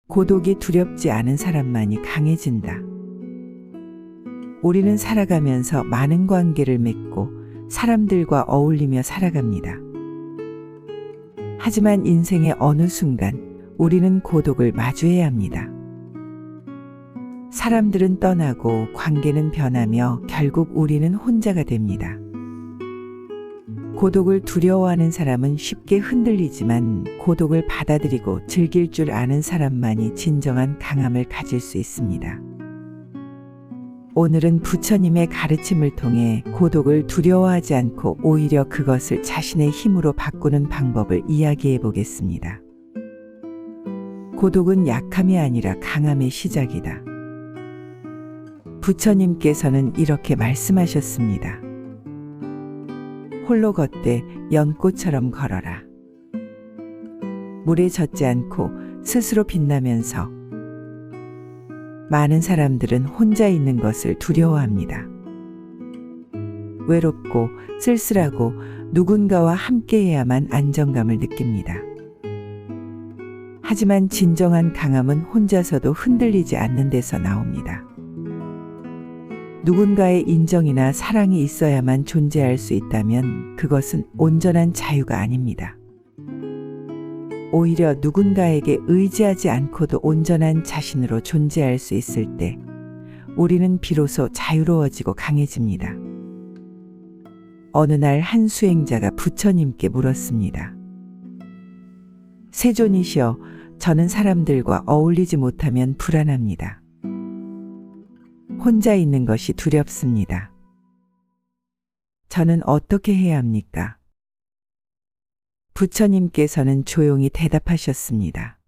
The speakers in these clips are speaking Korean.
고독이 두렵지 않은 사람만이 강해진다. 우리는 살아가면서 많은 관계를 맺고 사람들과 어울리며 살아갑니다. 하지만 인생의 어느 순간 우리는 고독을 마주해야 합니다. 사람들은 떠나고 관계는 변하며 결국 우리는 혼자가 됩니다. 고독을 두려워하는 사람은 쉽게 흔들리지만 고독을 받아들이고 즐길 줄 아는 사람만이 진정한 강함을 가질 수 있습니다. 오늘은 부처님의 가르침을 통해 고독을 두려워하지 않고 오히려 그것을 자신의 힘으로 바꾸는 방법을 이야기해 보겠습니다. 고독은 약함이 아니라 강함의 시작이다. 부처님께서는 이렇게 말씀하셨습니다. 홀로 걷되 연꽃처럼 걸어라. 물에 젖지 않고 스스로 빛나면서 많은 사람들은 혼자 있는 것을 두려워합니다. 외롭고 쓸쓸하고 누군가와 함께해야만 안정감을 느낍니다. 하지만 진정한 강함은 혼자서도 흔들리지 않는 데서 나옵니다. 누군가의 인정이나 사랑이 있어야만 존재할 수 있다면 그것은 온전한 자유가 아닙니다. 오히려 누군가에게 의지하지 않고도 온전한 자신으로 존재할 수 있을 때 우리는 비로소 자유로워지고 강해집니다. 어느 날 한 수행자가 부처님께 물었습니다. 세존이시여, 저는 사람들과 어울리지 못하면 불안합니다. 혼자 있는 것이 두렵습니다. 저는 어떻게 해야 합니까? 부처님께서는 조용히 대답하셨습니다.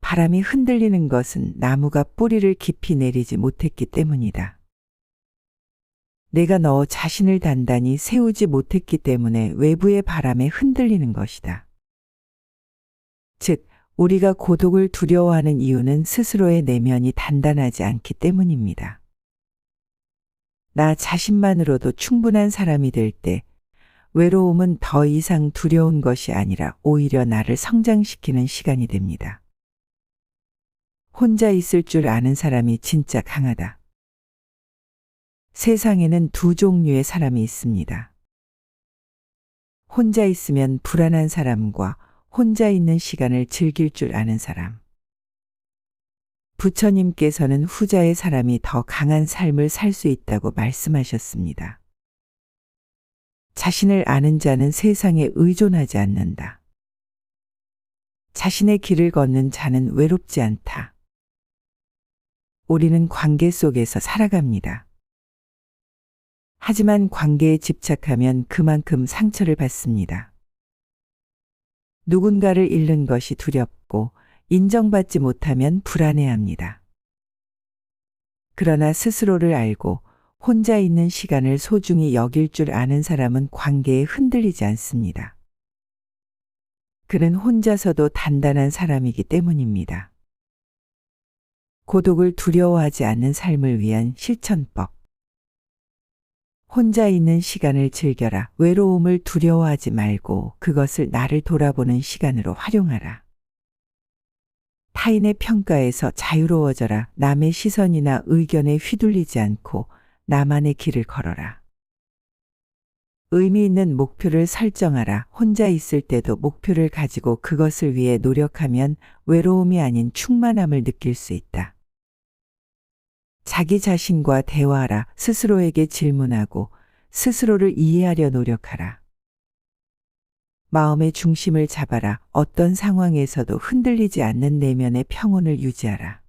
바람이 흔들리는 것은 나무가 뿌리를 깊이 내리지 못했기 때문이다. 내가 너 자신을 단단히 세우지 못했기 때문에 외부의 바람에 흔들리는 것이다. 즉, 우리가 고독을 두려워하는 이유는 스스로의 내면이 단단하지 않기 때문입니다. 나 자신만으로도 충분한 사람이 될 때 외로움은 더 이상 두려운 것이 아니라 오히려 나를 성장시키는 시간이 됩니다. 혼자 있을 줄 아는 사람이 진짜 강하다. 세상에는 두 종류의 사람이 있습니다. 혼자 있으면 불안한 사람과 혼자 있는 시간을 즐길 줄 아는 사람. 부처님께서는 후자의 사람이 더 강한 삶을 살 수 있다고 말씀하셨습니다. 자신을 아는 자는 세상에 의존하지 않는다. 자신의 길을 걷는 자는 외롭지 않다. 우리는 관계 속에서 살아갑니다. 하지만 관계에 집착하면 그만큼 상처를 받습니다. 누군가를 잃는 것이 두렵고 인정받지 못하면 불안해합니다. 그러나 스스로를 알고 혼자 있는 시간을 소중히 여길 줄 아는 사람은 관계에 흔들리지 않습니다. 그는 혼자서도 단단한 사람이기 때문입니다. 고독을 두려워하지 않는 삶을 위한 실천법. 혼자 있는 시간을 즐겨라. 외로움을 두려워하지 말고 그것을 나를 돌아보는 시간으로 활용하라. 타인의 평가에서 자유로워져라. 남의 시선이나 의견에 휘둘리지 않고 나만의 길을 걸어라. 의미 있는 목표를 설정하라. 혼자 있을 때도 목표를 가지고 그것을 위해 노력하면 외로움이 아닌 충만함을 느낄 수 있다. 자기 자신과 대화하라. 스스로에게 질문하고 스스로를 이해하려 노력하라. 마음의 중심을 잡아라. 어떤 상황에서도 흔들리지 않는 내면의 평온을 유지하라.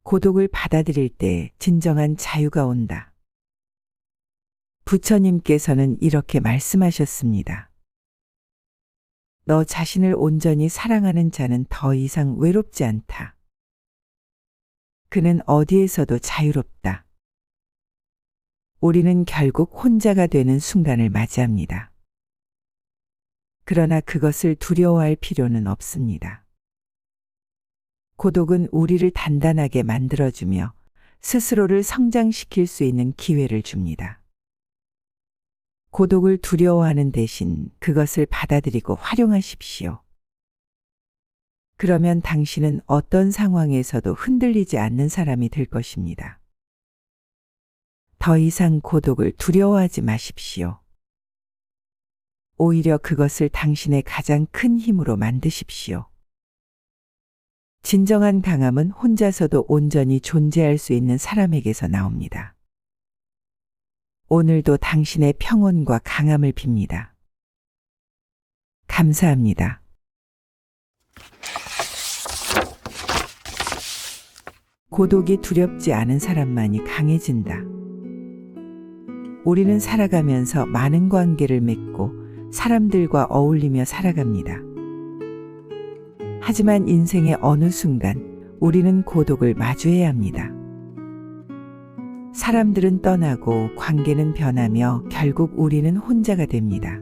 고독을 받아들일 때 진정한 자유가 온다. 부처님께서는 이렇게 말씀하셨습니다. 너 자신을 온전히 사랑하는 자는 더 이상 외롭지 않다. 그는 어디에서도 자유롭다. 우리는 결국 혼자가 되는 순간을 맞이합니다. 그러나 그것을 두려워할 필요는 없습니다. 고독은 우리를 단단하게 만들어주며 스스로를 성장시킬 수 있는 기회를 줍니다. 고독을 두려워하는 대신 그것을 받아들이고 활용하십시오. 그러면 당신은 어떤 상황에서도 흔들리지 않는 사람이 될 것입니다. 더 이상 고독을 두려워하지 마십시오. 오히려 그것을 당신의 가장 큰 힘으로 만드십시오. 진정한 강함은 혼자서도 온전히 존재할 수 있는 사람에게서 나옵니다. 오늘도 당신의 평온과 강함을 빕니다. 감사합니다. 고독이 두렵지 않은 사람만이 강해진다. 우리는 살아가면서 많은 관계를 맺고 사람들과 어울리며 살아갑니다. 하지만 인생의 어느 순간 우리는 고독을 마주해야 합니다. 사람들은 떠나고 관계는 변하며 결국 우리는 혼자가 됩니다.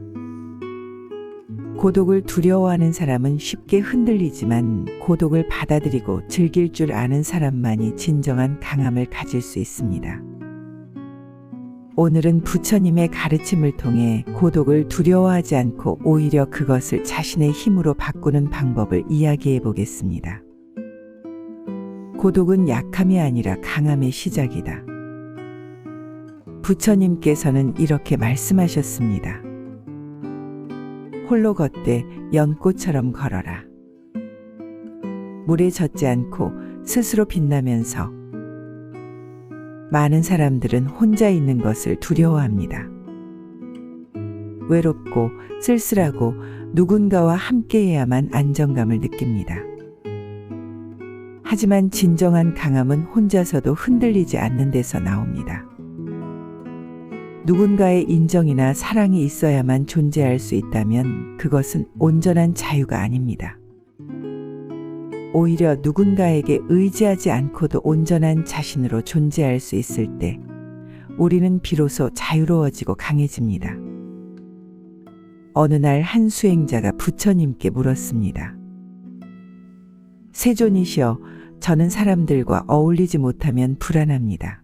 고독을 두려워하는 사람은 쉽게 흔들리지만 고독을 받아들이고 즐길 줄 아는 사람만이 진정한 강함을 가질 수 있습니다. 오늘은 부처님의 가르침을 통해 고독을 두려워하지 않고 오히려 그것을 자신의 힘으로 바꾸는 방법을 이야기해 보겠습니다. 고독은 약함이 아니라 강함의 시작이다. 부처님께서는 이렇게 말씀하셨습니다. 홀로 걷되 연꽃처럼 걸어라. 물에 젖지 않고 스스로 빛나면서 많은 사람들은 혼자 있는 것을 두려워합니다. 외롭고 쓸쓸하고 누군가와 함께해야만 안정감을 느낍니다. 하지만 진정한 강함은 혼자서도 흔들리지 않는 데서 나옵니다. 누군가의 인정이나 사랑이 있어야만 존재할 수 있다면 그것은 온전한 자유가 아닙니다. 오히려 누군가에게 의지하지 않고도 온전한 자신으로 존재할 수 있을 때 우리는 비로소 자유로워지고 강해집니다. 어느 날 한 수행자가 부처님께 물었습니다. 세존이시여, 저는 사람들과 어울리지 못하면 불안합니다.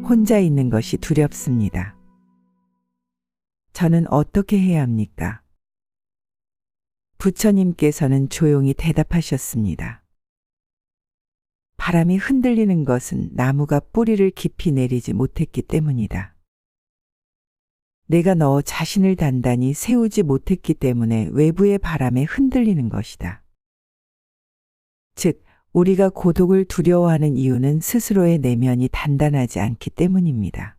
혼자 있는 것이 두렵습니다. 저는 어떻게 해야 합니까? 부처님께서는 조용히 대답하셨습니다. 바람이 흔들리는 것은 나무가 뿌리를 깊이 내리지 못했기 때문이다. 내가 너 자신을 단단히 세우지 못했기 때문에 외부의 바람에 흔들리는 것이다. 즉, 우리가 고독을 두려워하는 이유는 스스로의 내면이 단단하지 않기 때문입니다.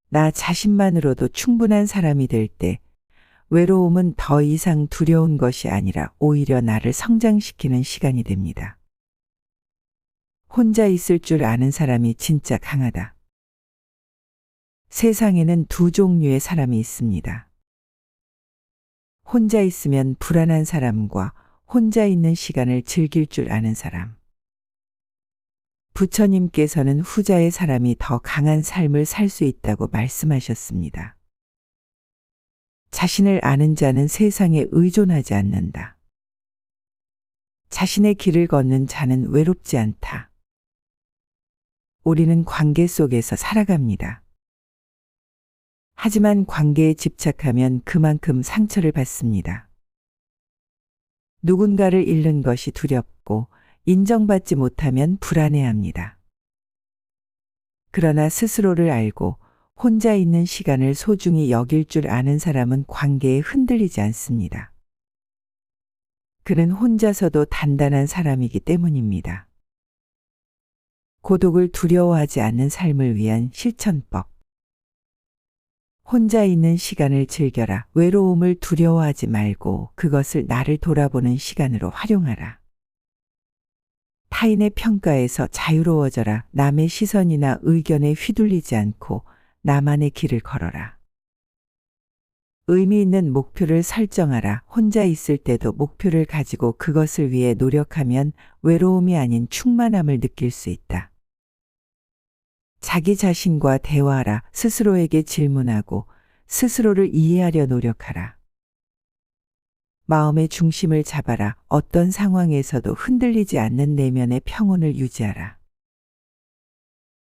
나 자신만으로도 충분한 사람이 될 때 외로움은 더 이상 두려운 것이 아니라 오히려 나를 성장시키는 시간이 됩니다. 혼자 있을 줄 아는 사람이 진짜 강하다. 세상에는 두 종류의 사람이 있습니다. 혼자 있으면 불안한 사람과 혼자 있는 시간을 즐길 줄 아는 사람. 부처님께서는 후자의 사람이 더 강한 삶을 살 수 있다고 말씀하셨습니다. 자신을 아는 자는 세상에 의존하지 않는다. 자신의 길을 걷는 자는 외롭지 않다. 우리는 관계 속에서 살아갑니다. 하지만 관계에 집착하면 그만큼 상처를 받습니다. 누군가를 잃는 것이 두렵고 인정받지 못하면 불안해합니다. 그러나 스스로를 알고 혼자 있는 시간을 소중히 여길 줄 아는 사람은 관계에 흔들리지 않습니다. 그는 혼자서도 단단한 사람이기 때문입니다. 고독을 두려워하지 않는 삶을 위한 실천법. 혼자 있는 시간을 즐겨라. 외로움을 두려워하지 말고 그것을 나를 돌아보는 시간으로 활용하라. 타인의 평가에서 자유로워져라. 남의 시선이나 의견에 휘둘리지 않고 나만의 길을 걸어라. 의미 있는 목표를 설정하라. 혼자 있을 때도 목표를 가지고 그것을 위해 노력하면 외로움이 아닌 충만함을 느낄 수 있다. 자기 자신과 대화하라. 스스로에게 질문하고 스스로를 이해하려 노력하라. 마음의 중심을 잡아라. 어떤 상황에서도 흔들리지 않는 내면의 평온을 유지하라.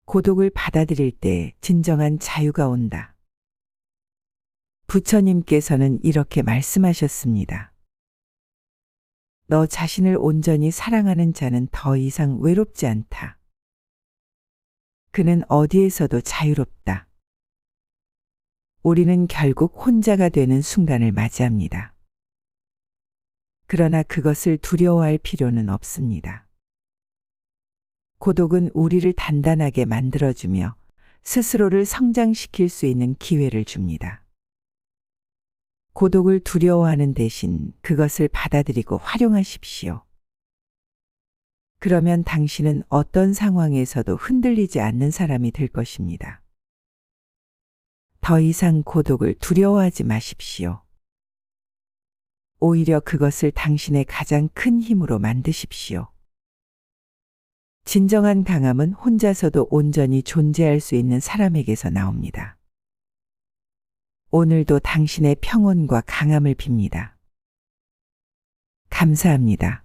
고독을 받아들일 때 진정한 자유가 온다. 부처님께서는 이렇게 말씀하셨습니다. 너 자신을 온전히 사랑하는 자는 더 이상 외롭지 않다. 그는 어디에서도 자유롭다. 우리는 결국 혼자가 되는 순간을 맞이합니다. 그러나 그것을 두려워할 필요는 없습니다. 고독은 우리를 단단하게 만들어주며 스스로를 성장시킬 수 있는 기회를 줍니다. 고독을 두려워하는 대신 그것을 받아들이고 활용하십시오. 그러면 당신은 어떤 상황에서도 흔들리지 않는 사람이 될 것입니다. 더 이상 고독을 두려워하지 마십시오. 오히려 그것을 당신의 가장 큰 힘으로 만드십시오. 진정한 강함은 혼자서도 온전히 존재할 수 있는 사람에게서 나옵니다. 오늘도 당신의 평온과 강함을 빕니다. 감사합니다.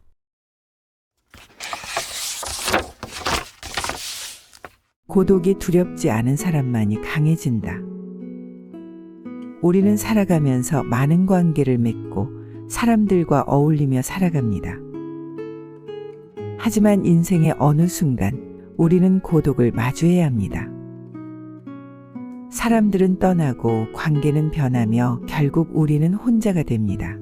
고독이 두렵지 않은 사람만이 강해진다. 우리는 살아가면서 많은 관계를 맺고 사람들과 어울리며 살아갑니다. 하지만 인생의 어느 순간 우리는 고독을 마주해야 합니다. 사람들은 떠나고 관계는 변하며 결국 우리는 혼자가 됩니다.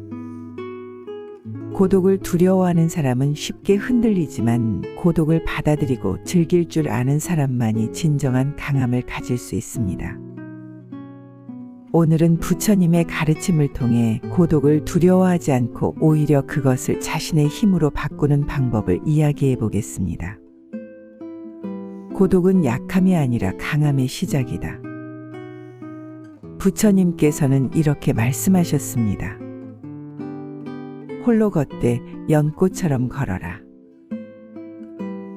고독을 두려워하는 사람은 쉽게 흔들리지만 고독을 받아들이고 즐길 줄 아는 사람만이 진정한 강함을 가질 수 있습니다. 오늘은 부처님의 가르침을 통해 고독을 두려워하지 않고 오히려 그것을 자신의 힘으로 바꾸는 방법을 이야기해 보겠습니다. 고독은 약함이 아니라 강함의 시작이다. 부처님께서는 이렇게 말씀하셨습니다. 홀로 걷되 연꽃처럼 걸어라.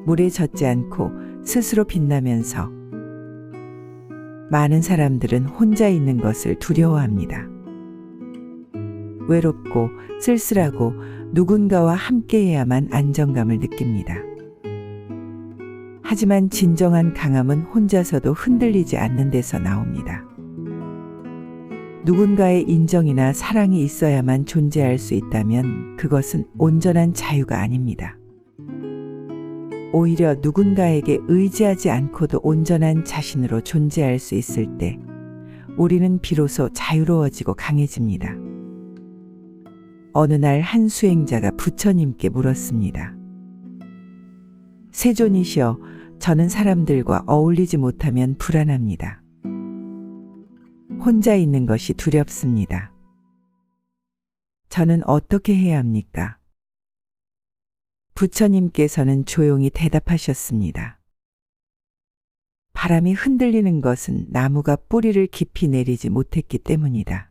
물에 젖지 않고 스스로 빛나면서 많은 사람들은 혼자 있는 것을 두려워합니다. 외롭고 쓸쓸하고 누군가와 함께해야만 안정감을 느낍니다. 하지만 진정한 강함은 혼자서도 흔들리지 않는 데서 나옵니다. 누군가의 인정이나 사랑이 있어야만 존재할 수 있다면 그것은 온전한 자유가 아닙니다. 오히려 누군가에게 의지하지 않고도 온전한 자신으로 존재할 수 있을 때 우리는 비로소 자유로워지고 강해집니다. 어느 날 한 수행자가 부처님께 물었습니다. 세존이시여, 저는 사람들과 어울리지 못하면 불안합니다. 혼자 있는 것이 두렵습니다. 저는 어떻게 해야 합니까? 부처님께서는 조용히 대답하셨습니다. 바람이 흔들리는 것은 나무가 뿌리를 깊이 내리지 못했기 때문이다.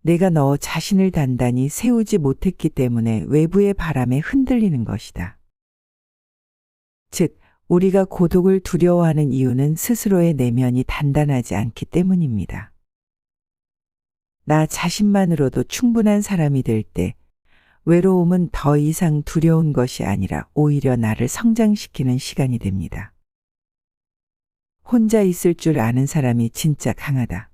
내가 너 자신을 단단히 세우지 못했기 때문에 외부의 바람에 흔들리는 것이다. 즉, 우리가 고독을 두려워하는 이유는 스스로의 내면이 단단하지 않기 때문입니다. 나 자신만으로도 충분한 사람이 될 때 외로움은 더 이상 두려운 것이 아니라 오히려 나를 성장시키는 시간이 됩니다. 혼자 있을 줄 아는 사람이 진짜 강하다.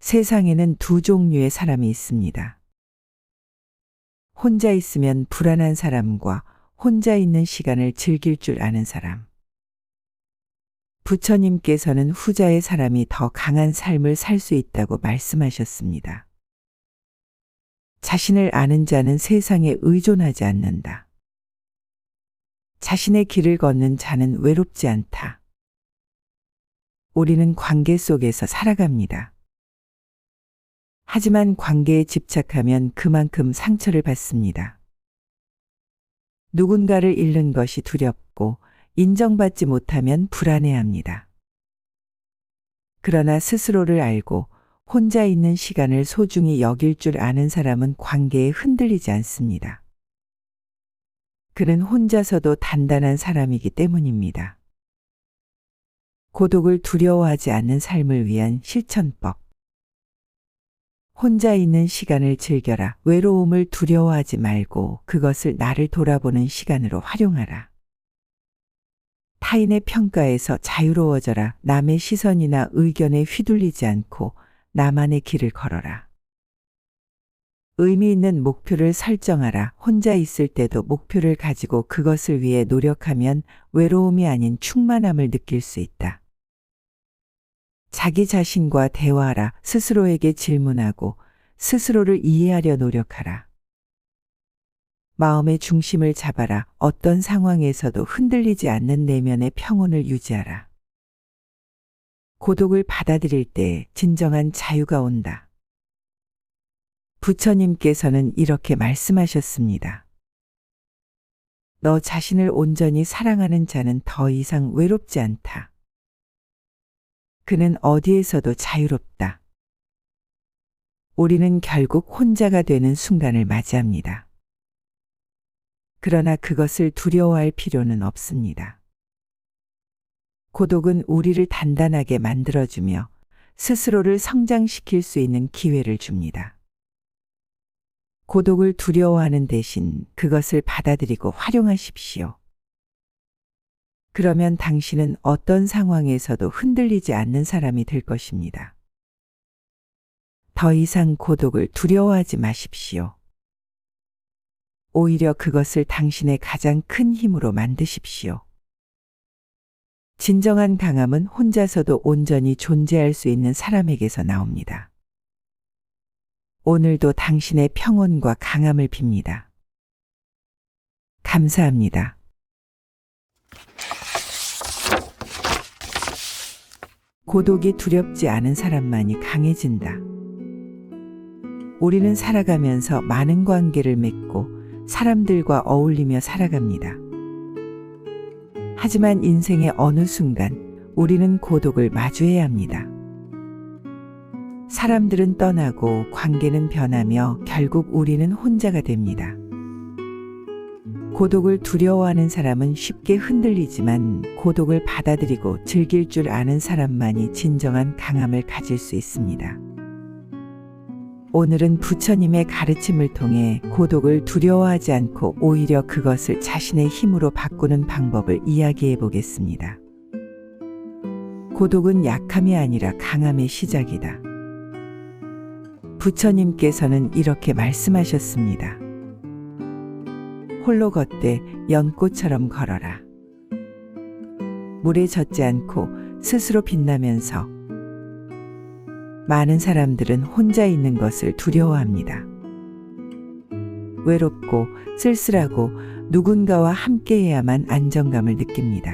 세상에는 두 종류의 사람이 있습니다. 혼자 있으면 불안한 사람과 혼자 있는 시간을 즐길 줄 아는 사람. 부처님께서는 후자의 사람이 더 강한 삶을 살 수 있다고 말씀하셨습니다. 자신을 아는 자는 세상에 의존하지 않는다. 자신의 길을 걷는 자는 외롭지 않다. 우리는 관계 속에서 살아갑니다. 하지만 관계에 집착하면 그만큼 상처를 받습니다. 누군가를 잃는 것이 두렵고 인정받지 못하면 불안해합니다. 그러나 스스로를 알고 혼자 있는 시간을 소중히 여길 줄 아는 사람은 관계에 흔들리지 않습니다. 그는 혼자서도 단단한 사람이기 때문입니다. 고독을 두려워하지 않는 삶을 위한 실천법. 혼자 있는 시간을 즐겨라. 외로움을 두려워하지 말고 그것을 나를 돌아보는 시간으로 활용하라. 타인의 평가에서 자유로워져라. 남의 시선이나 의견에 휘둘리지 않고 나만의 길을 걸어라. 의미 있는 목표를 설정하라. 혼자 있을 때도 목표를 가지고 그것을 위해 노력하면 외로움이 아닌 충만함을 느낄 수 있다. 자기 자신과 대화하라. 스스로에게 질문하고 스스로를 이해하려 노력하라. 마음의 중심을 잡아라. 어떤 상황에서도 흔들리지 않는 내면의 평온을 유지하라. 고독을 받아들일 때 진정한 자유가 온다. 부처님께서는 이렇게 말씀하셨습니다. 너 자신을 온전히 사랑하는 자는 더 이상 외롭지 않다. 그는 어디에서도 자유롭다. 우리는 결국 혼자가 되는 순간을 맞이합니다. 그러나 그것을 두려워할 필요는 없습니다. 고독은 우리를 단단하게 만들어주며 스스로를 성장시킬 수 있는 기회를 줍니다. 고독을 두려워하는 대신 그것을 받아들이고 활용하십시오. 그러면 당신은 어떤 상황에서도 흔들리지 않는 사람이 될 것입니다. 더 이상 고독을 두려워하지 마십시오. 오히려 그것을 당신의 가장 큰 힘으로 만드십시오. 진정한 강함은 혼자서도 온전히 존재할 수 있는 사람에게서 나옵니다. 오늘도 당신의 평온과 강함을 빕니다. 감사합니다. 고독이 두렵지 않은 사람만이 강해진다. 우리는 살아가면서 많은 관계를 맺고 사람들과 어울리며 살아갑니다. 하지만 인생의 어느 순간 우리는 고독을 마주해야 합니다. 사람들은 떠나고 관계는 변하며 결국 우리는 혼자가 됩니다. 고독을 두려워하는 사람은 쉽게 흔들리지만 고독을 받아들이고 즐길 줄 아는 사람만이 진정한 강함을 가질 수 있습니다. 오늘은 부처님의 가르침을 통해 고독을 두려워하지 않고 오히려 그것을 자신의 힘으로 바꾸는 방법을 이야기해 보겠습니다. 고독은 약함이 아니라 강함의 시작이다. 부처님께서는 이렇게 말씀하셨습니다. 홀로 걷되 연꽃처럼 걸어라. 물에 젖지 않고 스스로 빛나면서 많은 사람들은 혼자 있는 것을 두려워합니다. 외롭고 쓸쓸하고 누군가와 함께해야만 안정감을 느낍니다.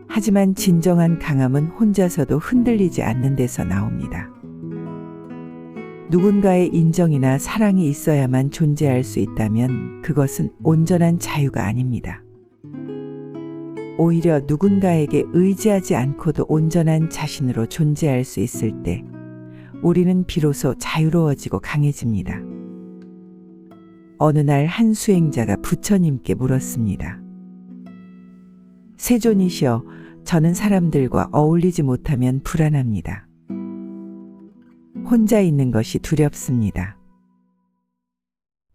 하지만 진정한 강함은 혼자서도 흔들리지 않는 데서 나옵니다. 누군가의 인정이나 사랑이 있어야만 존재할 수 있다면 그것은 온전한 자유가 아닙니다. 오히려 누군가에게 의지하지 않고도 온전한 자신으로 존재할 수 있을 때 우리는 비로소 자유로워지고 강해집니다. 어느 날 한 수행자가 부처님께 물었습니다. 세존이시여, 저는 사람들과 어울리지 못하면 불안합니다. 혼자 있는 것이 두렵습니다.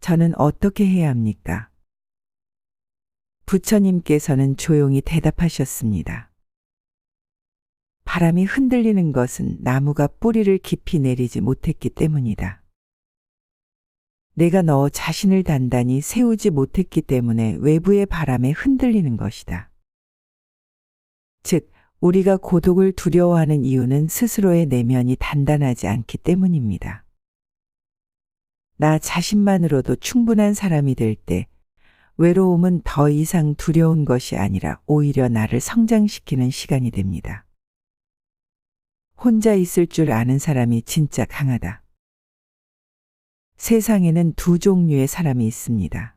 저는 어떻게 해야 합니까? 부처님께서는 조용히 대답하셨습니다. 바람이 흔들리는 것은 나무가 뿌리를 깊이 내리지 못했기 때문이다. 내가 너 자신을 단단히 세우지 못했기 때문에 외부의 바람에 흔들리는 것이다. 즉, 우리가 고독을 두려워하는 이유는 스스로의 내면이 단단하지 않기 때문입니다. 나 자신만으로도 충분한 사람이 될 때 외로움은 더 이상 두려운 것이 아니라 오히려 나를 성장시키는 시간이 됩니다. 혼자 있을 줄 아는 사람이 진짜 강하다. 세상에는 두 종류의 사람이 있습니다.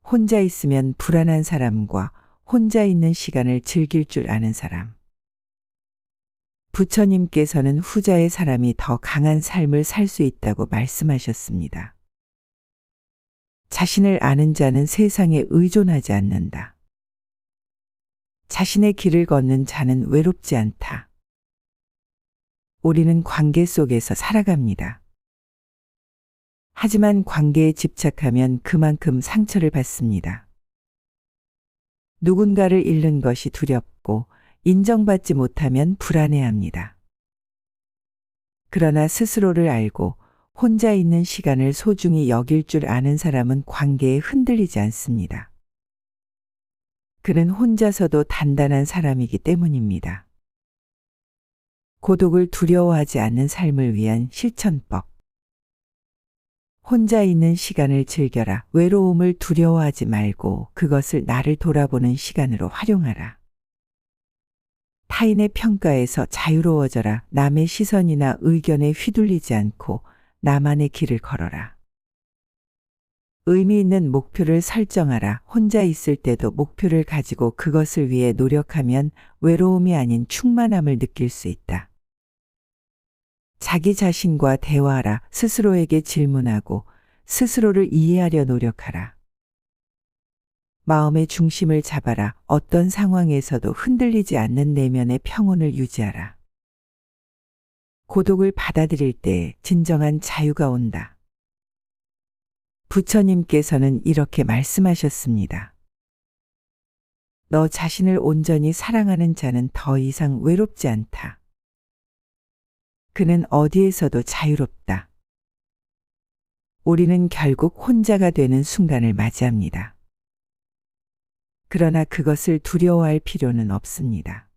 혼자 있으면 불안한 사람과 혼자 있는 시간을 즐길 줄 아는 사람. 부처님께서는 후자의 사람이 더 강한 삶을 살 수 있다고 말씀하셨습니다. 자신을 아는 자는 세상에 의존하지 않는다. 자신의 길을 걷는 자는 외롭지 않다. 우리는 관계 속에서 살아갑니다. 하지만 관계에 집착하면 그만큼 상처를 받습니다. 누군가를 잃는 것이 두렵고 인정받지 못하면 불안해합니다. 그러나 스스로를 알고 혼자 있는 시간을 소중히 여길 줄 아는 사람은 관계에 흔들리지 않습니다. 그는 혼자서도 단단한 사람이기 때문입니다. 고독을 두려워하지 않는 삶을 위한 실천법. 혼자 있는 시간을 즐겨라. 외로움을 두려워하지 말고 그것을 나를 돌아보는 시간으로 활용하라. 타인의 평가에서 자유로워져라. 남의 시선이나 의견에 휘둘리지 않고 나만의 길을 걸어라. 의미 있는 목표를 설정하라. 혼자 있을 때도 목표를 가지고 그것을 위해 노력하면 외로움이 아닌 충만함을 느낄 수 있다. 자기 자신과 대화하라. 스스로에게 질문하고 스스로를 이해하려 노력하라. 마음의 중심을 잡아라. 어떤 상황에서도 흔들리지 않는 내면의 평온을 유지하라. 고독을 받아들일 때 진정한 자유가 온다. 부처님께서는 이렇게 말씀하셨습니다. 너 자신을 온전히 사랑하는 자는 더 이상 외롭지 않다. 그는 어디에서도 자유롭다. 우리는 결국 혼자가 되는 순간을 맞이합니다. 그러나 그것을 두려워할 필요는 없습니다.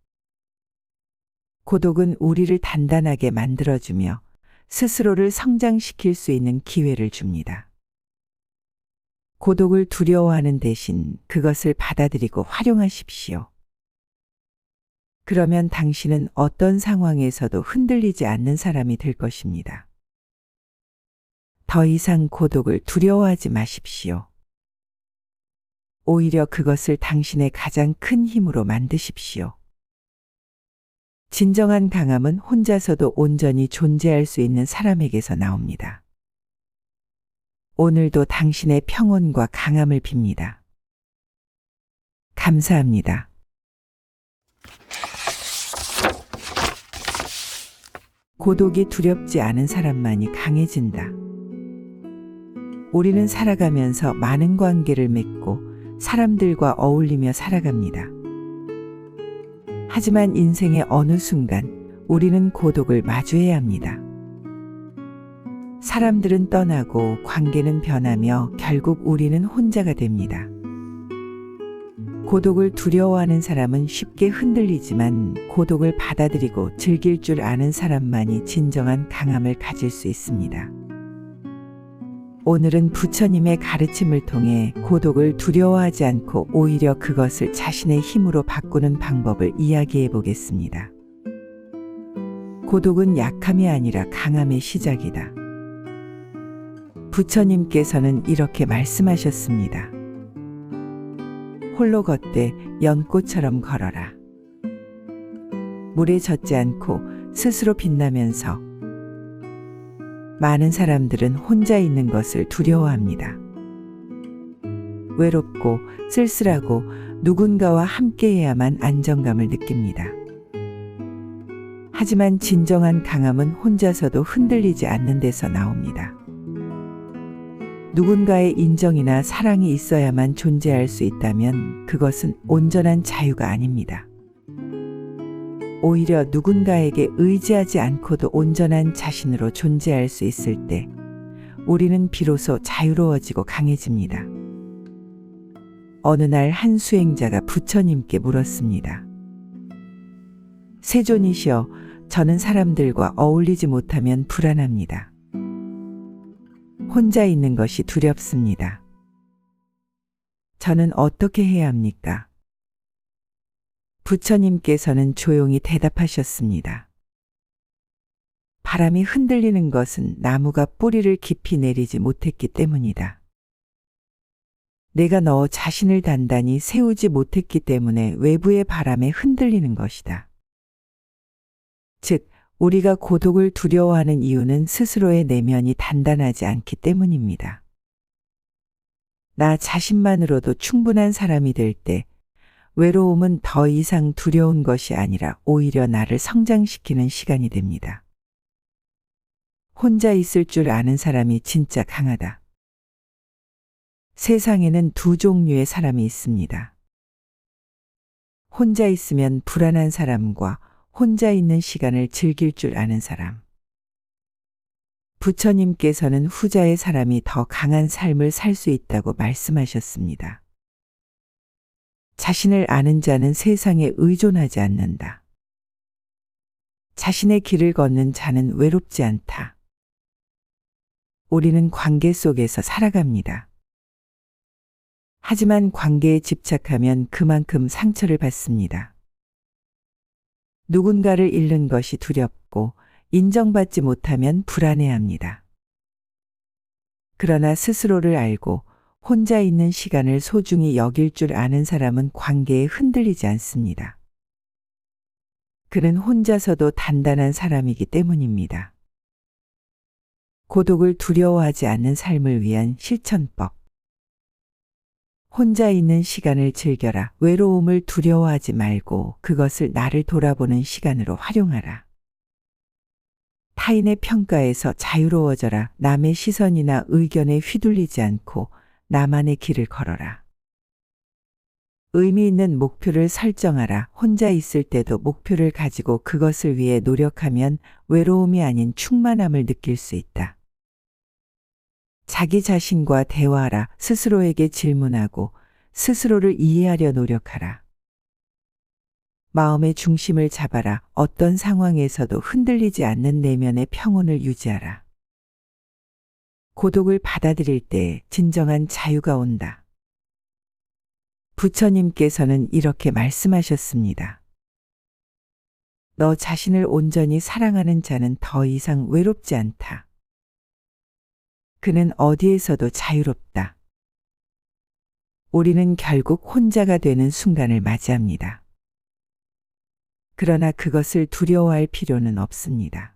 고독은 우리를 단단하게 만들어주며 스스로를 성장시킬 수 있는 기회를 줍니다. 고독을 두려워하는 대신 그것을 받아들이고 활용하십시오. 그러면 당신은 어떤 상황에서도 흔들리지 않는 사람이 될 것입니다. 더 이상 고독을 두려워하지 마십시오. 오히려 그것을 당신의 가장 큰 힘으로 만드십시오. 진정한 강함은 혼자서도 온전히 존재할 수 있는 사람에게서 나옵니다. 오늘도 당신의 평온과 강함을 빕니다. 감사합니다. 고독이 두렵지 않은 사람만이 강해진다. 우리는 살아가면서 많은 관계를 맺고 사람들과 어울리며 살아갑니다. 하지만 인생의 어느 순간 우리는 고독을 마주해야 합니다. 사람들은 떠나고 관계는 변하며 결국 우리는 혼자가 됩니다. 고독을 두려워하는 사람은 쉽게 흔들리지만 고독을 받아들이고 즐길 줄 아는 사람만이 진정한 강함을 가질 수 있습니다. 오늘은 부처님의 가르침을 통해 고독을 두려워하지 않고 오히려 그것을 자신의 힘으로 바꾸는 방법을 이야기해 보겠습니다. 고독은 약함이 아니라 강함의 시작이다. 부처님께서는 이렇게 말씀하셨습니다. 홀로 걷되 연꽃처럼 걸어라. 물에 젖지 않고 스스로 빛나면서 많은 사람들은 혼자 있는 것을 두려워합니다. 외롭고 쓸쓸하고 누군가와 함께해야만 안정감을 느낍니다. 하지만 진정한 강함은 혼자서도 흔들리지 않는 데서 나옵니다. 누군가의 인정이나 사랑이 있어야만 존재할 수 있다면 그것은 온전한 자유가 아닙니다. 오히려 누군가에게 의지하지 않고도 온전한 자신으로 존재할 수 있을 때 우리는 비로소 자유로워지고 강해집니다. 어느 날 한 수행자가 부처님께 물었습니다. 세존이시여, 저는 사람들과 어울리지 못하면 불안합니다. 혼자 있는 것이 두렵습니다. 저는 어떻게 해야 합니까? 부처님께서는 조용히 대답하셨습니다. 바람이 흔들리는 것은 나무가 뿌리를 깊이 내리지 못했기 때문이다. 내가 너 자신을 단단히 세우지 못했기 때문에 외부의 바람에 흔들리는 것이다. 즉, 우리가 고독을 두려워하는 이유는 스스로의 내면이 단단하지 않기 때문입니다. 나 자신만으로도 충분한 사람이 될 때 외로움은 더 이상 두려운 것이 아니라 오히려 나를 성장시키는 시간이 됩니다. 혼자 있을 줄 아는 사람이 진짜 강하다. 세상에는 두 종류의 사람이 있습니다. 혼자 있으면 불안한 사람과 혼자 있는 시간을 즐길 줄 아는 사람. 부처님께서는 후자의 사람이 더 강한 삶을 살 수 있다고 말씀하셨습니다. 자신을 아는 자는 세상에 의존하지 않는다. 자신의 길을 걷는 자는 외롭지 않다. 우리는 관계 속에서 살아갑니다. 하지만 관계에 집착하면 그만큼 상처를 받습니다. 누군가를 잃는 것이 두렵고 인정받지 못하면 불안해합니다. 그러나 스스로를 알고 혼자 있는 시간을 소중히 여길 줄 아는 사람은 관계에 흔들리지 않습니다. 그는 혼자서도 단단한 사람이기 때문입니다. 고독을 두려워하지 않는 삶을 위한 실천법. 혼자 있는 시간을 즐겨라. 외로움을 두려워하지 말고 그것을 나를 돌아보는 시간으로 활용하라. 타인의 평가에서 자유로워져라. 남의 시선이나 의견에 휘둘리지 않고 나만의 길을 걸어라. 의미 있는 목표를 설정하라. 혼자 있을 때도 목표를 가지고 그것을 위해 노력하면 외로움이 아닌 충만함을 느낄 수 있다. 자기 자신과 대화하라. 스스로에게 질문하고 스스로를 이해하려 노력하라. 마음의 중심을 잡아라. 어떤 상황에서도 흔들리지 않는 내면의 평온을 유지하라. 고독을 받아들일 때 진정한 자유가 온다. 부처님께서는 이렇게 말씀하셨습니다. 너 자신을 온전히 사랑하는 자는 더 이상 외롭지 않다. 그는 어디에서도 자유롭다. 우리는 결국 혼자가 되는 순간을 맞이합니다. 그러나 그것을 두려워할 필요는 없습니다.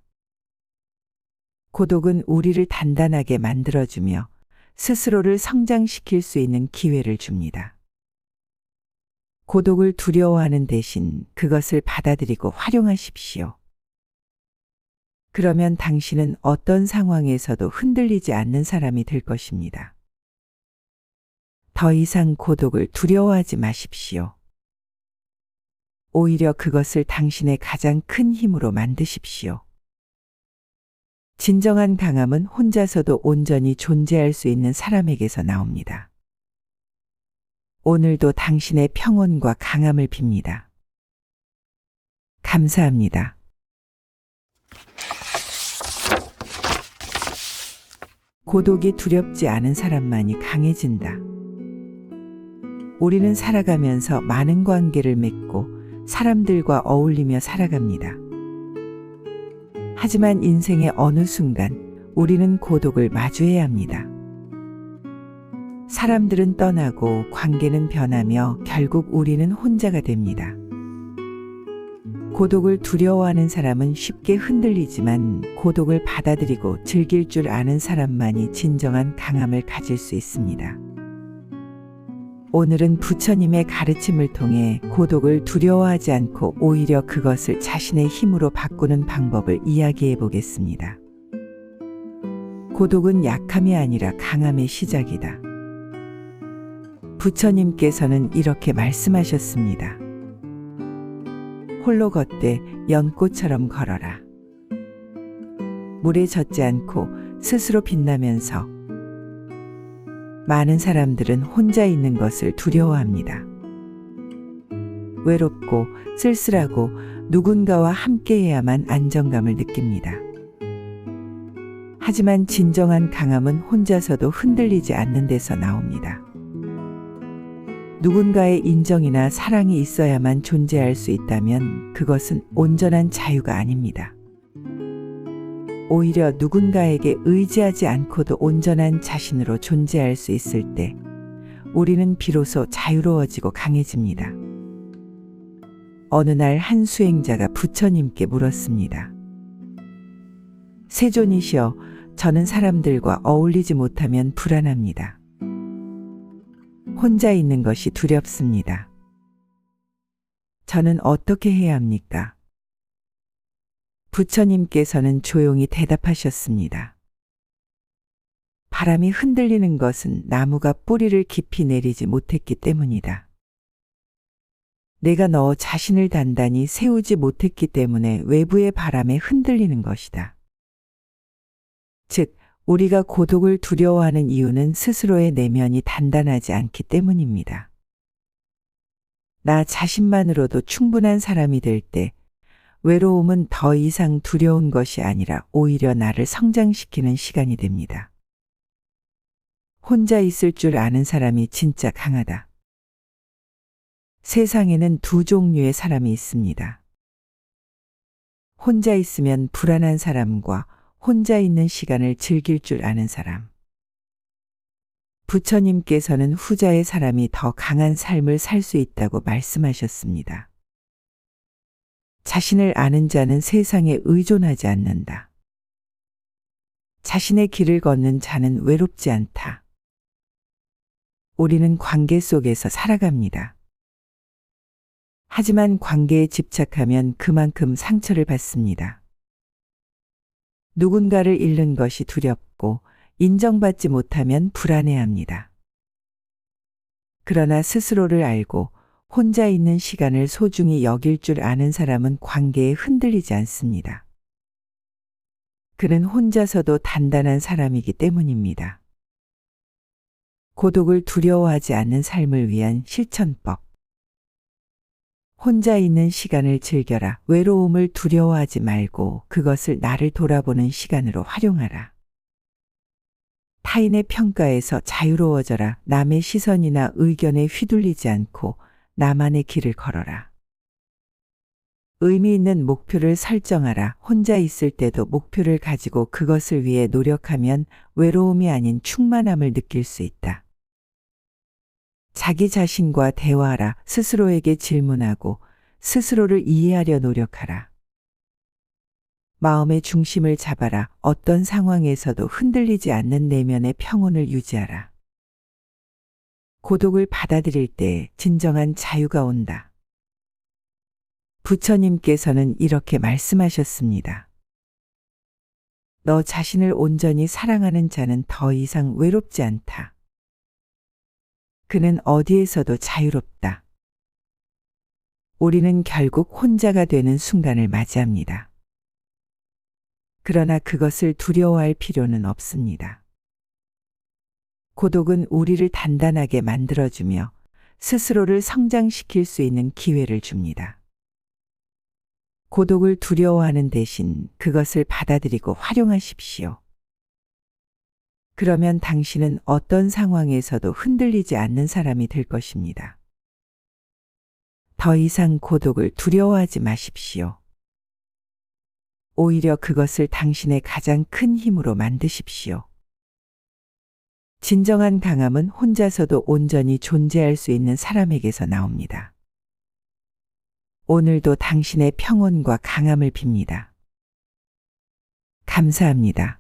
고독은 우리를 단단하게 만들어주며 스스로를 성장시킬 수 있는 기회를 줍니다. 고독을 두려워하는 대신 그것을 받아들이고 활용하십시오. 그러면 당신은 어떤 상황에서도 흔들리지 않는 사람이 될 것입니다. 더 이상 고독을 두려워하지 마십시오. 오히려 그것을 당신의 가장 큰 힘으로 만드십시오. 진정한 강함은 혼자서도 온전히 존재할 수 있는 사람에게서 나옵니다. 오늘도 당신의 평온과 강함을 빕니다. 감사합니다. 고독이 두렵지 않은 사람만이 강해진다. 우리는 살아가면서 많은 관계를 맺고 사람들과 어울리며 살아갑니다. 하지만 인생의 어느 순간 우리는 고독을 마주해야 합니다. 사람들은 떠나고 관계는 변하며 결국 우리는 혼자가 됩니다. 고독을 두려워하는 사람은 쉽게 흔들리지만 고독을 받아들이고 즐길 줄 아는 사람만이 진정한 강함을 가질 수 있습니다. 오늘은 부처님의 가르침을 통해 고독을 두려워하지 않고 오히려 그것을 자신의 힘으로 바꾸는 방법을 이야기해 보겠습니다. 고독은 약함이 아니라 강함의 시작이다. 부처님께서는 이렇게 말씀하셨습니다. 홀로 걷되 연꽃처럼 걸어라. 물에 젖지 않고 스스로 빛나면서 많은 사람들은 혼자 있는 것을 두려워합니다. 외롭고 쓸쓸하고 누군가와 함께해야만 안정감을 느낍니다. 하지만 진정한 강함은 혼자서도 흔들리지 않는 데서 나옵니다. 누군가의 인정이나 사랑이 있어야만 존재할 수 있다면 그것은 온전한 자유가 아닙니다. 오히려 누군가에게 의지하지 않고도 온전한 자신으로 존재할 수 있을 때 우리는 비로소 자유로워지고 강해집니다. 어느 날 한 수행자가 부처님께 물었습니다. 세존이시여, 저는 사람들과 어울리지 못하면 불안합니다. 혼자 있는 것이 두렵습니다. 저는 어떻게 해야 합니까? 부처님께서는 조용히 대답하셨습니다. 바람이 흔들리는 것은 나무가 뿌리를 깊이 내리지 못했기 때문이다. 내가 너 자신을 단단히 세우지 못했기 때문에 외부의 바람에 흔들리는 것이다. 즉, 우리가 고독을 두려워하는 이유는 스스로의 내면이 단단하지 않기 때문입니다. 나 자신만으로도 충분한 사람이 될 때 외로움은 더 이상 두려운 것이 아니라 오히려 나를 성장시키는 시간이 됩니다. 혼자 있을 줄 아는 사람이 진짜 강하다. 세상에는 두 종류의 사람이 있습니다. 혼자 있으면 불안한 사람과 혼자 있는 시간을 즐길 줄 아는 사람. 부처님께서는 후자의 사람이 더 강한 삶을 살 수 있다고 말씀하셨습니다. 자신을 아는 자는 세상에 의존하지 않는다. 자신의 길을 걷는 자는 외롭지 않다. 우리는 관계 속에서 살아갑니다. 하지만 관계에 집착하면 그만큼 상처를 받습니다. 누군가를 잃는 것이 두렵고 인정받지 못하면 불안해합니다. 그러나 스스로를 알고 혼자 있는 시간을 소중히 여길 줄 아는 사람은 관계에 흔들리지 않습니다. 그는 혼자서도 단단한 사람이기 때문입니다. 고독을 두려워하지 않는 삶을 위한 실천법. 혼자 있는 시간을 즐겨라. 외로움을 두려워하지 말고 그것을 나를 돌아보는 시간으로 활용하라. 타인의 평가에서 자유로워져라. 남의 시선이나 의견에 휘둘리지 않고 나만의 길을 걸어라. 의미 있는 목표를 설정하라. 혼자 있을 때도 목표를 가지고 그것을 위해 노력하면 외로움이 아닌 충만함을 느낄 수 있다. 자기 자신과 대화하라. 스스로에게 질문하고 스스로를 이해하려 노력하라. 마음의 중심을 잡아라. 어떤 상황에서도 흔들리지 않는 내면의 평온을 유지하라. 고독을 받아들일 때 진정한 자유가 온다. 부처님께서는 이렇게 말씀하셨습니다. 너 자신을 온전히 사랑하는 자는 더 이상 외롭지 않다. 그는 어디에서도 자유롭다. 우리는 결국 혼자가 되는 순간을 맞이합니다. 그러나 그것을 두려워할 필요는 없습니다. 고독은 우리를 단단하게 만들어주며 스스로를 성장시킬 수 있는 기회를 줍니다. 고독을 두려워하는 대신 그것을 받아들이고 활용하십시오. 그러면 당신은 어떤 상황에서도 흔들리지 않는 사람이 될 것입니다. 더 이상 고독을 두려워하지 마십시오. 오히려 그것을 당신의 가장 큰 힘으로 만드십시오. 진정한 강함은 혼자서도 온전히 존재할 수 있는 사람에게서 나옵니다. 오늘도 당신의 평온과 강함을 빕니다. 감사합니다.